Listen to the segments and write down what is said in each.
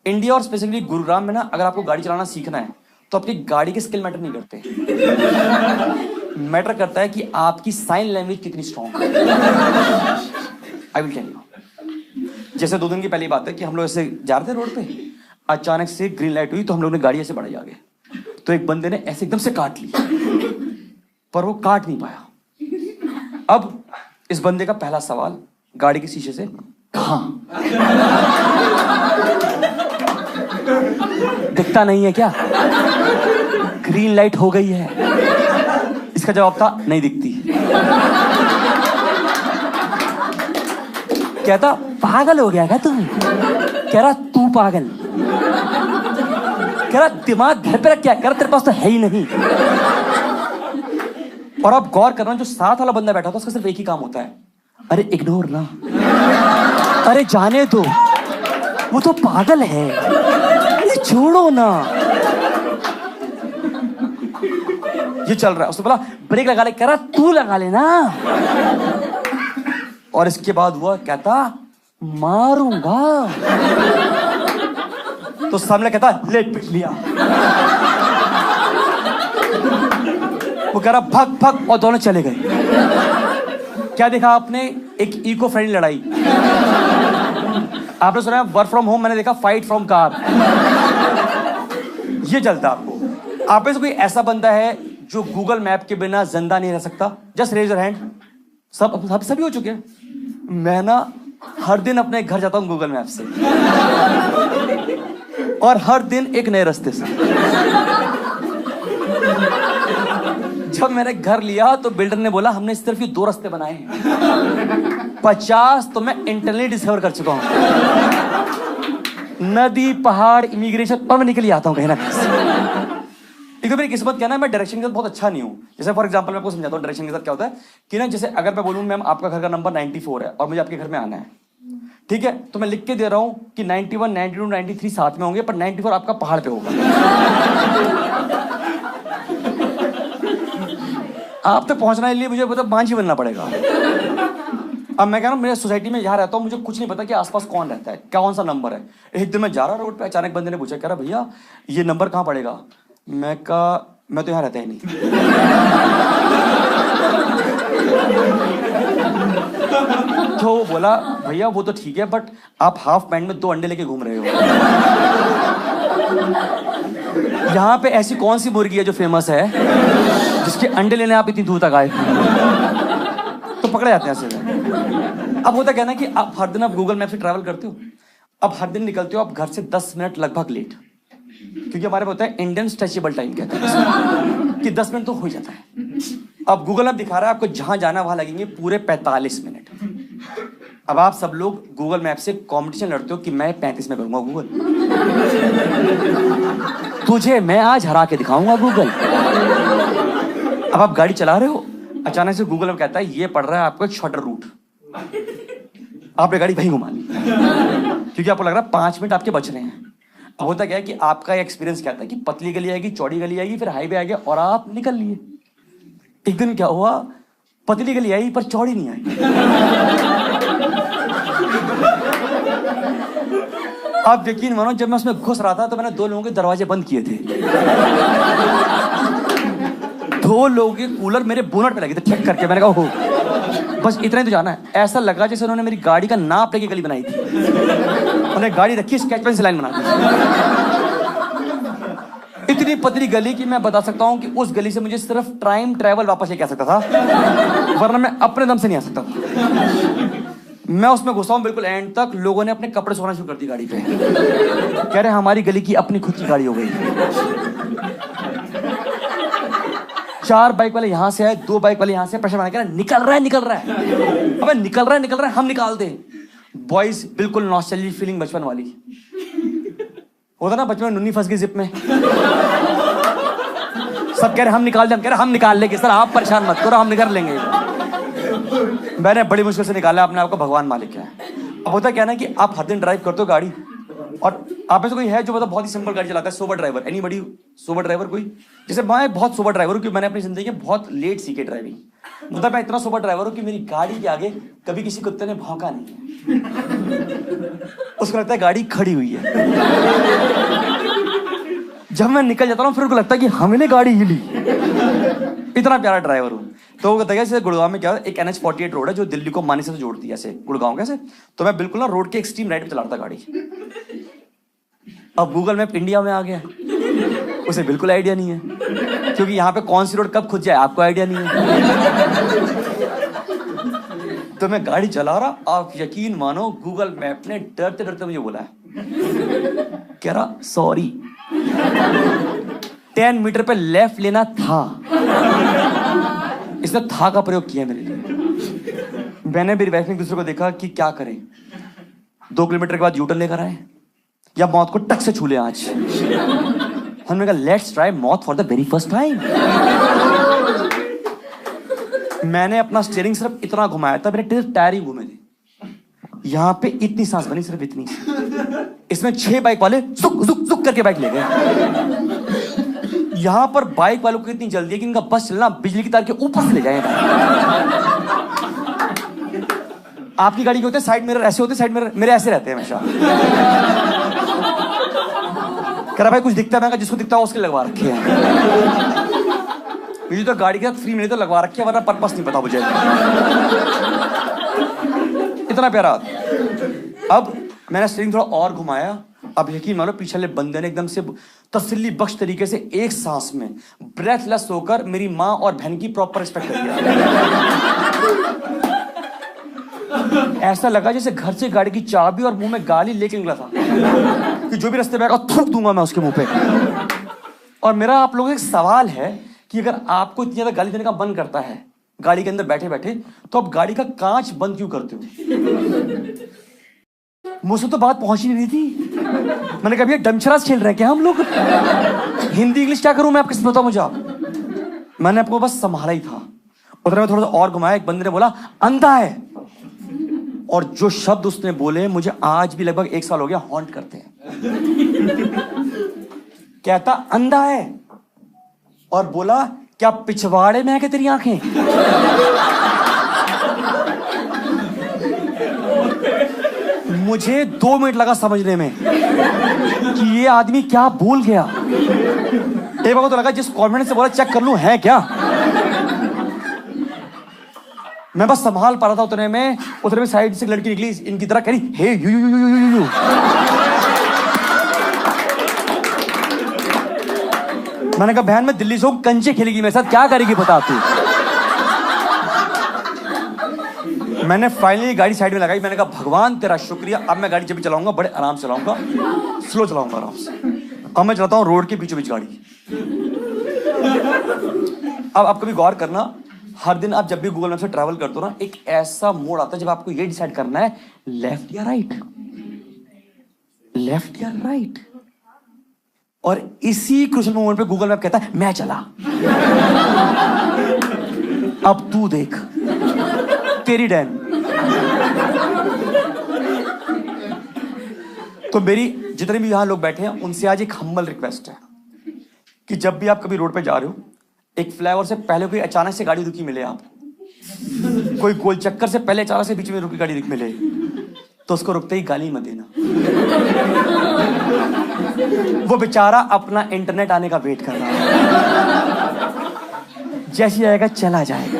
India और specifically Gurugram में ना, अगर आपको गाड़ी चलाना सीखना है तो आपकी गाड़ी के स्किल मैटर नहीं करते। मैटर करता है कि आपकी साइन लैंग्वेज कितनी स्ट्रांग है। I will tell you. जैसे 2 दिन की पहली बात है कि हम लोग ऐसे जा रहे थे रोड पे, अचानक से ग्रीन लाइट हुई तो हम लोग ने गाड़ी ऐसे बढ़ाई आगे, तो एक बंदे ने ऐसे एकदम से काट ली, पर वो काट नहीं पाया। अब इस बंदे का पहला सवाल गाड़ी के शीशे से, कहाँ? दिखता नहीं है क्या? ग्रीन लाइट हो गई है। इसका जवाब था नहीं दिखती। कहता पागल हो गया क्या तुम? कह रहा तू पागल। कह रहा दिमाग घर पे रख, क्या कह रहा तेरे पास तो है ही नहीं। और आप गौर करना, जो साथ वाला बंदा बैठा था उसका सिर्फ एक ही काम होता है, अरे इग्नोर ना, अरे जाने दो, वो तो पागल है, ये छोड़ो ना। ये चल रहा है, उसने बोला ब्रेक लगा ले, कह रहा तू लगा लेना। और इसके बाद हुआ, कहता मारूंगा। तो सामने कहता ले पिट लिया। वो कह रहा भग भग, और दोनों चले गए। क्या देखा आपने? एक इको फ्रेंडली लड़ाई। आपने सुना वर्क फ्रॉम होम, मैंने देखा फाइट फ्रॉम कार। ये चलता आपको। आप में से कोई ऐसा बंदा है जो गूगल मैप के बिना जिंदा नहीं रह सकता? Just raise your hand. सब सभी हो चुके हैं। मैं ना हर दिन अपने घर जाता हूं गूगल मैप से, और हर दिन एक नए रास्ते से। जब मैंने घर लिया तो बिल्डर ने बोला हमने सिर्फ ये 2 रास्ते बनाए हैं, 50 तो मैं इंटरनली डिस्कवर कर चुका हूं। नदी, पहाड़, इमिग्रेशन, पर मैं निकल आता हूं कहीं ना कहीं। एक तो मेरी किस्मत क्या ना, मैं डायरेक्शन के साथ बहुत अच्छा नहीं हूं। जैसे फॉर एग्जांपल मैं आपको समझाता हूं डायरेक्शन के साथ क्या होता है कि ना, जैसे अगर मैं बोलूं मैम आपका घर का नंबर 94 है और मुझे आपके घर में आना है, ठीक है, तो मैं लिख के दे रहा हूं कि 91, 92, 93 साथ में होंगे, पर 94 आपका पहाड़ पे होगा। आप तक पहुंचने के लिए मुझे मतलब मांझी बनना पड़ेगा। अब मैं कह रहा हूँ मेरे सोसाइटी में यहाँ रहता हूँ, मुझे कुछ नहीं पता कि आसपास कौन रहता है, कौन सा नंबर है। एक दिन मैं जा रहा रोड पे, अचानक बंदे ने पूछा, कह रहा भैया ये नंबर कहाँ पड़ेगा? मैं कहा मैं तो यहाँ रहता ही नहीं। तो वो बोला भैया वो तो ठीक है, बट आप हाफ पैंट में 2 अंडे लेके घूम रहे हो। यहाँ पे ऐसी कौन सी मुर्गी है जो फेमस है जिसके अंडे लेने आप इतनी दूर तक आए? तो पकड़े जाते हैं ऐसे। अब होता क्या ना कि आप हर दिन आप गूगल मैप से ट्रैवल करते हो, अब हर दिन निकलते हो आप घर से 10 मिनट लगभग लेट, क्योंकि हमारे में होता है इंडियन स्ट्रेचेबल टाइम कहते हैं कि 10 मिनट तो हो जाता है। अब गूगल मैप दिखा रहा है आपको जहां जाना वहां लगेंगे पूरे 45 मिनट। अब आप सब लोग गूगल मैप से कंपटीशन लड़ते हो कि मैं 35 में करूंगा गूगल, तुझे मैं आज हरा के दिखाऊंगा गूगल। अब आप गाड़ी चला रहे हो, अचानक से गूगल मैप कहता है ये पड़ रहा है आपको एक शॉर्टर रूट, आपने गाड़ी वहीं घुमा ली क्योंकि आपको लग रहा है 5 मिनट आपके बच रहे हैं। अब होता क्या है कि आपका एक्सपीरियंस क्या था कि पतली गली आएगी, चौड़ी गली आएगी, फिर हाईवे आ गया और आप निकल लिए। एक दिन क्या हुआ, पतली गली आई पर चौड़ी नहीं आई। आप यकीन मानो जब मैं उसमें घुस रहा था तो मैंने 2 लोगों के दरवाजे बंद किए थे। 2 लोगों के कूलर मेरे बोनट पे लगे थे चेक करके। मैंने कहा हो बस इतना ही तो जाना है। ऐसा लगा जैसे उन्होंने मेरी गाड़ी का नाप लेके गली बनाई थी। उन्होंने गाड़ी रखी स्केच पेन से लाइन बना दी। इतनी पतली गली कि मैं बता सकता हूं कि उस गली से मुझे सिर्फ टाइम ट्रैवल वापस लेके आ सकता था, वरना मैं अपने दम से नहीं आ सकता था। मैं उसमें घुसा हूं बिल्कुल एंड तक, लोगों ने अपने कपड़े सोना शुरू कर दी गाड़ी पे। कह रहे हमारी गली की अपनी खुद की गाड़ी हो गई। 4 बाइक वाले यहां से आए, 2 बाइक वाले यहां से, प्रेशर बना के निकल रहा है निकल रहा है। अबे निकल रहा है हम निकाल दे। बॉयज बिल्कुल नॉस्टैल्जिक फीलिंग बचपन वाली होता ना, बचपन में नुन्नी फंस गई जिप में, सब कह रहे हम निकाल दे, हम कह रहे हम निकाल लेंगे सर, आप परेशान मत करो हम निकाल लेंगे। मैंने बड़ी मुश्किल से निकाला, अपने आप को भगवान मालिक है। अब होता क्या ना कि आप हर दिन ड्राइव करते हो गाड़ी, और आप में से कोई है जो मतलब बहुत ही सिंपल गाड़ी चलाता है, sober driver? Anybody sober driver कोई? जैसे मैं बहुत सोबर ड्राइवर हूँ क्योंकि मैंने अपनी जिंदगी में बहुत लेट सीखी ड्राइविंग। मतलब मैं इतना सुपर ड्राइवर हूँ कि मेरी गाड़ी के आगे कभी किसी कुत्ते ने भौंका नहीं है। उसको लगता है गाड़ी खड़ी हुई है। जब मैं निकल जाता हूँ फिर उनको लगता है कि हमने गाड़ी हिली। इतना प्यारा ड्राइवर हूँ। तो वो कहता है जैसे गुड़गांव में क्या है, एक NH-48 रोड है जो दिल्ली को मानेसर से जोड़ती है, ऐसे गुड़गांव कैसे, तो मैं बिल्कुल ना रोड के एक्सट्रीम राइट पे चला रहा था गाड़ी। अब गूगल मैप इंडिया में आ गया, उसे बिल्कुल आइडिया नहीं है, क्योंकि यहाँ पे कौन सी रोड कब खुद जाए आपको आइडिया नहीं है। तो मैं गाड़ी चला रहा, आप यकीन मानो गूगल मैप ने डरते डरते मुझे बोला है, कह रहा सॉरी 10 मीटर पे लेफ्ट लेना था। इसने था का प्रयोग किया मेरे लिए। मैंने मेरी वाइफ ने एक दूसरे को देखा कि क्या करें, 2 किलोमीटर के बाद यूटर्न लेकर आए या मौत को टक से छू ले आज। हमने कहा लेट्स ट्राई मौत for the very first time. मैंने अपना स्टीयरिंग सिर्फ इतना घुमाया था, मेरे टायर ही घूमे थे। यहां पे इतनी सांस बनी, सिर्फ इतनी। इसमें 6 बाइक वाले जुक जुक जुक करके बाइक ले गए। यहां पर बाइक वालों को इतनी जल्दी है कि इनका बस चलना बिजली की तार के ऊपर से ले जाएगा। आपकी गाड़ी के होते साइड मिरर ऐसे होते, साइड मिरर मेरे ऐसे रहते हैं हमेशा। कह रहा भाई कुछ दिखता है, मैं जिसको दिखता है उसके लगवा रखे हैं। मुझे तो गाड़ी के साथ फ्री मिले तो लगवा रखे, वरना पर्पस नहीं पता मुझे। इतना प्यारा। अब मैंने स्टीयरिंग थोड़ा और घुमाया, अब यकीन मानो पीछे वाले बंदे ने एकदम से तसल्ली बख्श तरीके से एक सांस में ब्रेथलेस होकर मेरी माँ और बहन की प्रॉपर रिस्पेक्ट कर दिया। ऐसा लगा जैसे घर से गाड़ी की चाबी और मुंह में गाली लेके निकला था कि जो भी रास्ते में आएगा थूक दूंगा मैं उसके मुंह पे। और मेरा आप लोगों से एक सवाल है कि अगर आपको इतनी ज्यादा गाली देने का मन करता है गाड़ी के अंदर बैठे बैठे, तो आप गाड़ी का कांच बंद क्यों करते हो? मुझसे तो बात पहुंच ही नहीं रही थी। मैंने कहा भैया डमशराज खेल रहे हैं क्या हम लोग? हिंदी इंग्लिश क्या करूं मैं आपके साथ, बताओ मुझे आप। मैंने आपको बस संभाला ही था। उधर में थोड़ा सा और घुमाया, एक बंदे ने बोला अंधा है, और जो शब्द उसने बोले मुझे आज भी लगभग 1 साल हो गया हॉन्ट करते हैं। कहता अंधा है और बोला क्या पिछवाड़े में है क्या तेरी आंखें? मुझे 2 मिनट लगा समझने में कि ये आदमी क्या बोल गया। एक बार तो लगा जिस कॉन्फिडेंस से बोला चेक कर लूं है क्या। मैं बस संभाल पा रहा था। उतने में साइड से लड़की निकली इनकी तरह, कह रही हे you you you you you. मैंने कहा बहन मैं दिल्ली से हूं, कंचे खेलेगी मेरे साथ, क्या करेगी बता तू। मैंने फाइनली गाड़ी साइड में लगाई। मैंने कहा भगवान तेरा शुक्रिया, अब मैं गाड़ी जब भी चलाऊंगा बड़े आराम से चलाऊंगा, स्लो चलाऊंगा आराम से। अब मैं चलाता हूं रोड के बीचों बीच गाड़ी। अब आप कभी गौर करना, हर दिन आप जब भी गूगल मैप से ट्रैवल करते हो ना, एक ऐसा मोड आता है जब आपको ये डिसाइड करना है लेफ्ट या राइट, लेफ्ट या राइट। और इसी क्रूशियल मोमेंट पे गूगल मैप कहता है मैं चला, अब तू देख तेरी डैन। तो मेरी जितने भी यहां लोग बैठे हैं उनसे आज एक हम्बल रिक्वेस्ट है कि जब भी आप कभी रोड पे जा रहे हो, एक फ्लाईओवर से पहले कोई अचानक से गाड़ी रुकी मिले आपको, कोई गोल चक्कर से पहले अचानक से बीच में रुकी गाड़ी मिले, तो उसको रुकते ही गाली मत देना। वो बेचारा अपना इंटरनेट आने का वेट कर रहा है, जैसे आएगा चला जाएगा।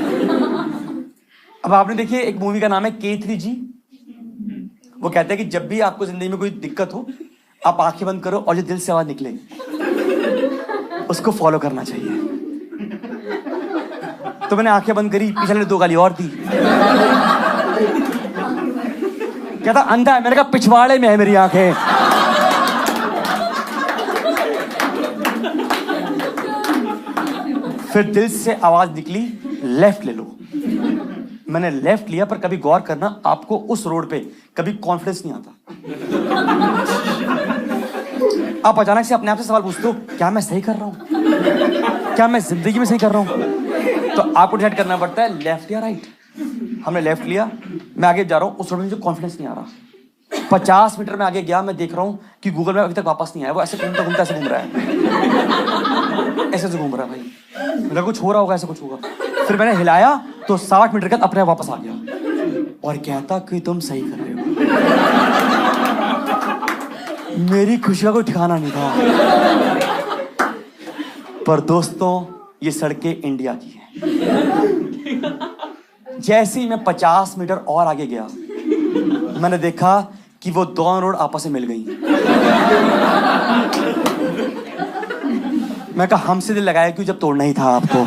अब आपने देखिए एक मूवी का नाम है K3G। वो कहते हैं कि जब भी आपको जिंदगी में कोई दिक्कत हो, आप आंखें बंद करो और जो दिल से आवाज निकले उसको फॉलो करना चाहिए। तो मैंने आंखें बंद करी, पीछे ने 2 गाली और दी। कहता अंधा है, मैंने कहा पिछवाड़े में है मेरी आंखें। फिर दिल से आवाज निकली लेफ्ट ले लो। मैंने लेफ्ट लिया, पर कभी गौर करना आपको उस रोड पे कभी कॉन्फिडेंस नहीं आता। आप अचानक से अपने आप से सवाल पूछते हो क्या मैं सही कर रहा हूं, क्या मैं जिंदगी में सही कर रहा हूं। तो आपको डिसाइड करना पड़ता है लेफ्ट या राइट। हमने लेफ्ट लिया, मैं आगे जा रहा हूं, उस रोड में मुझे कॉन्फिडेंस नहीं आ रहा। 50 मीटर में आगे गया, मैं देख रहा हूं कि गूगल मैप अभी तक वापस नहीं आया। वो ऐसे घूमता घूमता ऐसे घूम रहा है, ऐसे घूम रहा है भाई। मेरा कुछ हो रहा होगा, ऐसा कुछ होगा। फिर मैंने हिलाया तो 60 मीटर के बाद अपने आप वापस आ गया और कहता कि तुम सही कर रहे हो। मेरी खुशी का कोई ठिकाना नहीं था। पर दोस्तों, ये सड़कें इंडिया की हैं। जैसे ही मैं 50 मीटर और आगे गया, मैंने देखा कि वो दोनों रोड आपस में मिल गई। मैं कहा हमसे दिल लगाया क्यों जब तोड़ना ही था आपको।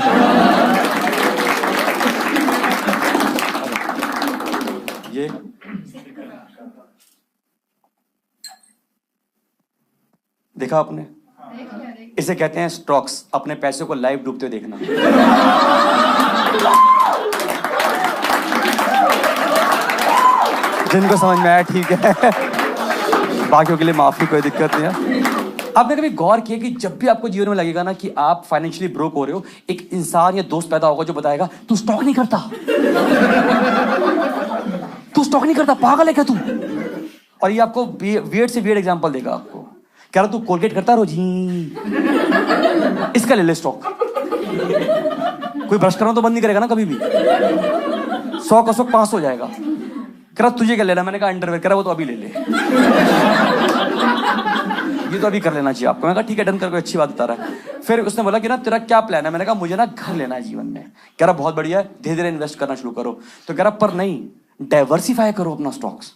ये देखा आपने? इसे कहते हैं स्टॉक्स। अपने पैसे को लाइव डूबते हुए देखना। जिनको समझ में आया ठीक है, बाकियों के लिए माफी, कोई दिक्कत नहीं है। आपने कभी गौर किया कि जब भी आपको जीवन में लगेगा ना कि आप फाइनेंशियली ब्रोक हो रहे हो, एक इंसान या दोस्त पैदा होगा जो बताएगा तू स्टॉक नहीं करता, तू स्टॉक नहीं करता, पागल है क्या तू? और ये आपको वियर्ड से वियर्ड एग्जांपल देगा आपको। कह रहा तू कोलगेट करता रोज ही, इसका ले ले स्टॉक। कोई ब्रश करना तो बंद नहीं करेगा ना कभी भी। 100 का 100 500 हो जाएगा। कह रहा तुझे क्या लेना? मैंने कहा अंडरवेयर। कह रहा वो तो अभी ले ले, ये तो अभी कर लेना चाहिए आपको। मैंने कहा ठीक है, डन कर, कोई अच्छी बात बता रहा है। फिर उसने बोला कि ना तेरा क्या प्लान है? मैंने कहा मुझे ना घर लेना है जीवन में। कह रहा बहुत बढ़िया है, धीरे धीरे इन्वेस्ट करना शुरू करो। तो कह रहा पर नहीं, डाइवर्सिफाई करो अपना स्टॉक्स,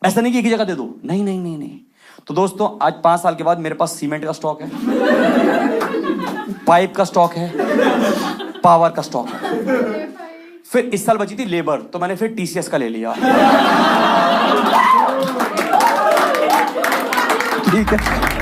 ऐसा नहीं कि एक ही जगह दे दो। नहीं नहीं नहीं नहीं। तो दोस्तों, आज 5 साल के बाद मेरे पास सीमेंट का स्टॉक है, पाइप का स्टॉक है, पावर का स्टॉक है। फिर इस साल बची थी लेबर, तो मैंने फिर टीसीएस का ले लिया। ठीक है।